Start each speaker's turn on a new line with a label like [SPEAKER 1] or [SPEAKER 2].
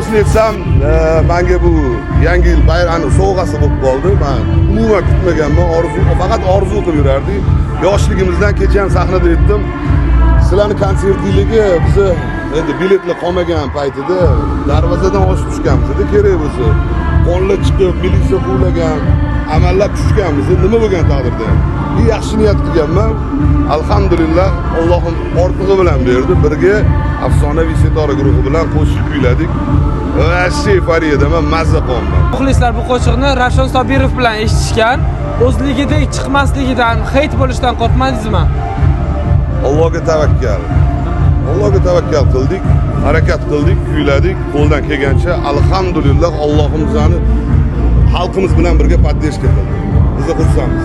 [SPEAKER 1] rostini aytsam, menga bu yangi yil bayrami sovg'asi bo'lib qoldi. Men umuman kutmaganman, faqat orzu qilib yurardik. Yoshligimizdan kecha ham sahnada aytdim. Sizlarni konsertingiga biz endi biletlar qolmagan paytida darvozadan oshib tushganmiz edi, kerak bo'lsa. Qonlar chiqib, militsiya quvlagan, amallab tushganmiz. Nima bo'lgan taqdirda ham. Yaxshi niyat qilganman. Alhamdulillah, Allohim ortig'i bilan berdi. Birga afsonaviy Setora guruhi bilan qo'shiq kuyladik. Vashsi fariyadaman, mazza qildim.
[SPEAKER 2] Muxlislar bu qo'shiqni Ravshan Sobirov bilan eshitishgan. O'zligidek chiqmasligidan, heyt bo'lishdan qo'rqmadingizmi?
[SPEAKER 1] Allohga tavakkal. Allohga tavakkal qildik, harakat qildik, kuyladik, qo'ldan kelgancha alhamdulillah Allohim bizani xalqimiz bilan birga podдержка qildi. Biz xursandmiz.